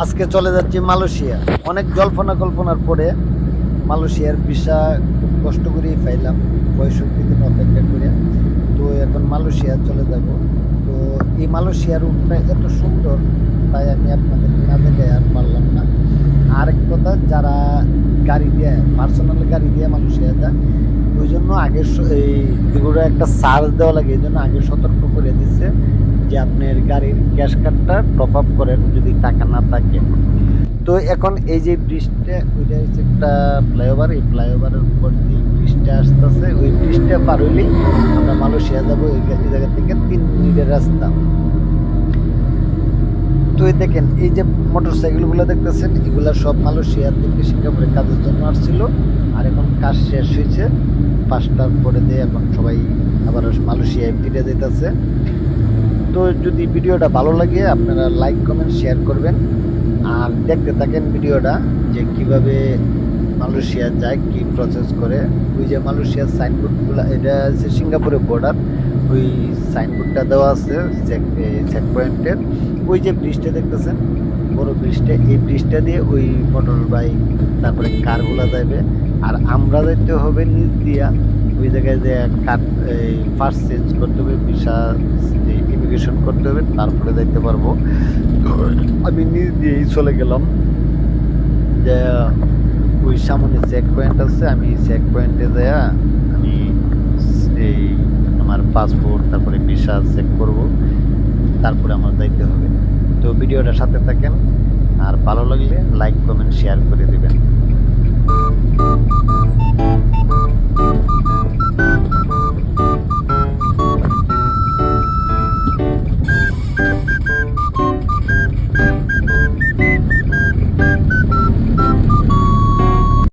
আজকে চলে যাচ্ছি মালয়েশিয়া। অনেক জল্পনা কল্পনার পরে মালয়েশিয়ার ভিসা খুব কষ্ট করেই পাইলাম, 65 দিন অপেক্ষা করে। তো এখন মালয়েশিয়া চলে যাব। তো এই মালয়েশিয়ার রুটটা এত সুন্দর, তাই আমি আপনাদের না দেখায় আর পারলাম না। আরেক কথা, যারা গাড়ি দিয়ে পার্সোনাল গাড়ি দিয়ে মালয়েশিয়া যায়, ওই জন্য আগে এই এগুলো একটা চার্জ দেওয়া লাগে, এই জন্য আগে সতর্ক করে দিচ্ছে যে আপনার গাড়ির ক্যাশ কার্ডটা টপ আপ করেন যদি টাকা না থাকে। তো এখন এই যে ব্রিজটা, ওইটা হচ্ছে একটা ফ্লাইওভার, এই ফ্লাইওভারের উপর দিয়ে ব্রিজটা আসতেছে, ওই ব্রিজটা পার হইলেই আমরা মালয়েশিয়া যাবো। এই জায়গা থেকে 3 মিনিটের রাস্তা। তো এই দেখেন, এই যে মোটর সাইকেলগুলো দেখতেছেন, এগুলা সব মালয়েশিয়া থেকে সিঙ্গাপুরে কাজের জন্য আসছিল, আর এখন কাজ শেষ হয়েছে 5টার পরে দিয়ে এখন সবাই আবার মালয়েশিয়ায় ফিরে যেতেছে। তো যদি ভিডিওটা ভালো লাগে আপনারা লাইক কমেন্ট শেয়ার করবেন, আর দেখতে থাকেন ভিডিওটা যে কিভাবে মালয়েশিয়া যায়, কি প্রসেস করে। ওই যে মালয়েশিয়ার সাইনবোর্ডগুলো, এটা হচ্ছে সিঙ্গাপুরের বর্ডার, ওই সাইনবোর্ডটা দেওয়া আছে চেক পয়েন্টের। ওই যে ব্রিজটা দেখতেছেন, বড় ব্রিজটা, এই ব্রিজটা দিয়ে ওই মোটর বাইক তারপরে কারগুলো যাবে, আর আমরা যাইতে হবে নিচ দিয়া। ওই জায়গায় যে কার ফার্স্ট চেঞ্জ করতে হবে, ভিসা ইমিগ্রেশন করতে হবে, তারপরে যাইতে পারবো। তো আমি নিজ দিয়েই চলে গেলাম, যে ওই সামনে চেক পয়েন্ট আছে, আমি চেক পয়েন্টে যাইয়া আমি এই আমার পাসপোর্ট তারপরে ভিসা চেক করব, তারপরে আমার যাইতে হবে। তো ভিডিওটা সাথে থাকেন, আর ভালো লাগলে লাইক কমেন্ট শেয়ার করে দিবেন।